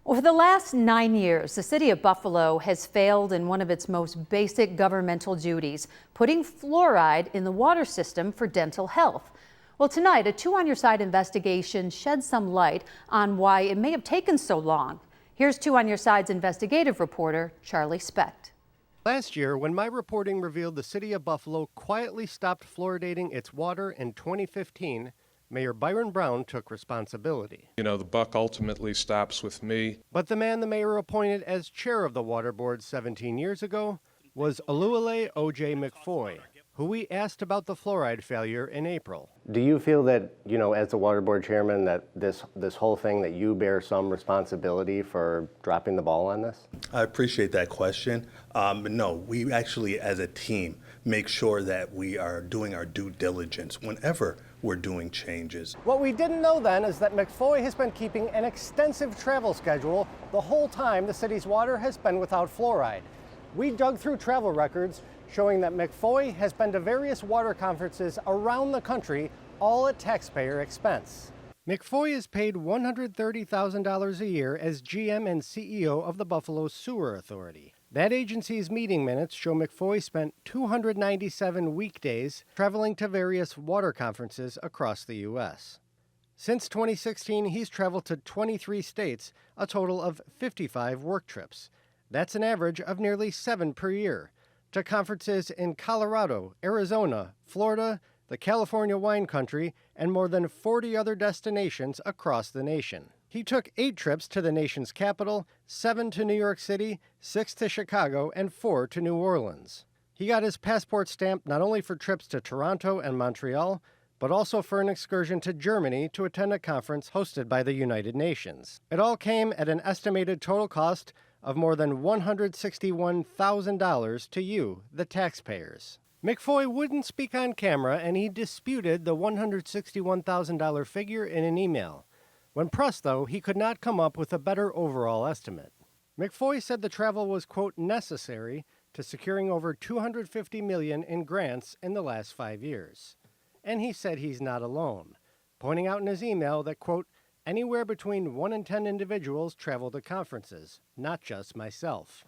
Over the last 9 years, the city of Buffalo has failed in one of its most basic governmental duties, putting fluoride in the water system for dental health. Well, tonight, a Two on Your Side investigation sheds some light on why it may have taken so long. Here's Two on Your Side's investigative reporter, Charlie Specht. Last year, when my reporting revealed the city of Buffalo quietly stopped fluoridating its water in 2015, Mayor Byron Brown took responsibility. You know, the buck ultimately stops with me. But the man the mayor appointed as chair of the water board 17 years ago was Oluwole O.J. McFoy, who we asked about the fluoride failure in April. Do you feel that, as the water board chairman, that this whole thing, that you bear some responsibility for dropping the ball on this? I appreciate that question. No, we actually, as a team, make sure that we are doing our due diligence whenever we're doing changes. What we didn't know then is that McFoy has been keeping an extensive travel schedule the whole time the city's water has been without fluoride. We dug through travel records showing that McFoy has been to various water conferences around the country, all at taxpayer expense. McFoy is paid $130,000 a year as GM and CEO of the Buffalo Sewer Authority. That agency's meeting minutes show McFoy spent 297 weekdays traveling to various water conferences across the U.S. Since 2016, he's traveled to 23 states, a total of 55 work trips. That's an average of nearly 7 per year, to conferences in Colorado, Arizona, Florida, the California wine country, and more than 40 other destinations across the nation. He took 8 trips to the nation's capital, 7 to New York City, 6 to Chicago, and 4 to New Orleans. He got his passport stamped not only for trips to Toronto and Montreal, but also for an excursion to Germany to attend a conference hosted by the United Nations. It all came at an estimated total cost of more than $161,000 to you, the taxpayers. McFoy wouldn't speak on camera, and he disputed the $161,000 figure in an email. When pressed, though, he could not come up with a better overall estimate. McFoy said the travel was, quote, necessary to securing over $250 million in grants in the last 5 years. And he said he's not alone, pointing out in his email that, quote, anywhere between 1 and 10 individuals travel to conferences, not just myself.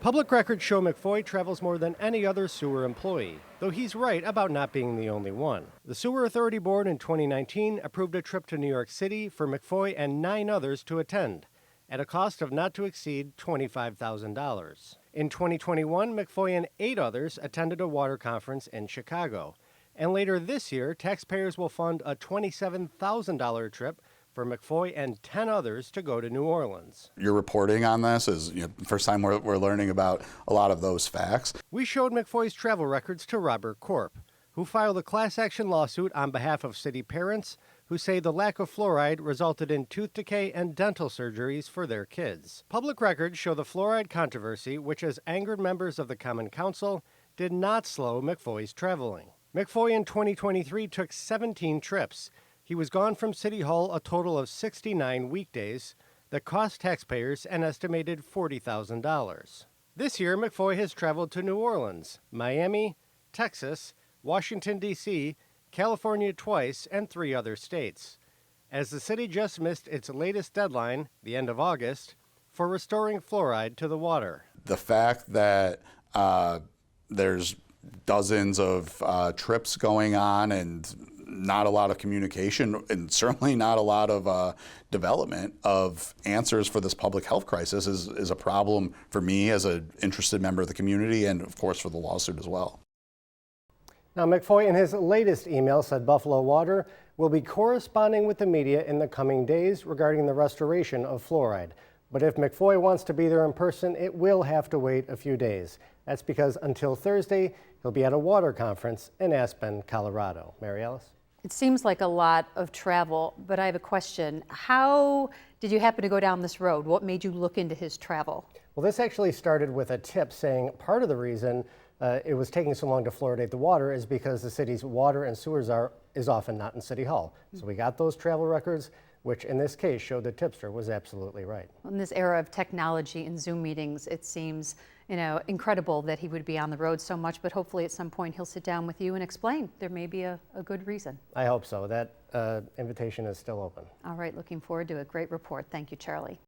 Public records show McFoy travels more than any other sewer employee, though he's right about not being the only one. The Sewer Authority Board in 2019 approved a trip to New York City for McFoy and 9 others to attend, at a cost of not to exceed $25,000. In 2021, McFoy and 8 others attended a water conference in Chicago. And later this year, taxpayers will fund a $27,000 trip for McFoy and 10 others to go to New Orleans. Your reporting on this is the first time we're learning about a lot of those facts. We showed McFoy's travel records to Robert Corp, who filed a class action lawsuit on behalf of city parents who say the lack of fluoride resulted in tooth decay and dental surgeries for their kids. Public records show the fluoride controversy, which has angered members of the Common Council, did not slow McFoy's traveling. McFoy in 2023 took 17 trips. He was gone from City Hall a total of 69 weekdays that cost taxpayers an estimated $40,000. This year, McFoy has traveled to New Orleans, Miami, Texas, Washington, D.C., California twice, and 3 other states, as the city just missed its latest deadline, the end of August, for restoring fluoride to the water. The fact that there's dozens of trips going on and not a lot of communication, and certainly not a lot of development of answers for this public health crisis is a problem for me as an interested member of the community, and of course for the lawsuit as well. Now, McFoy in his latest email said Buffalo Water will be corresponding with the media in the coming days regarding the restoration of fluoride. But if McFoy wants to be there in person, it will have to wait a few days. That's because until Thursday, he'll be at a water conference in Aspen, Colorado. Mary Alice? It seems like a lot of travel, but I have a question. How did you happen to go down this road? What made you look into his travel? Well, this actually started with a tip saying part of the reason it was taking so long to fluoridate the water is because the city's water and sewers is often not in City Hall. So we got those travel records, which in this case showed the tipster was absolutely right. In this era of technology and Zoom meetings, it seems incredible that he would be on the road so much, but hopefully at some point he'll sit down with you and explain. There may be a good reason. I hope so. That invitation is still open. All right, looking forward to a great report. Thank you, Charlie.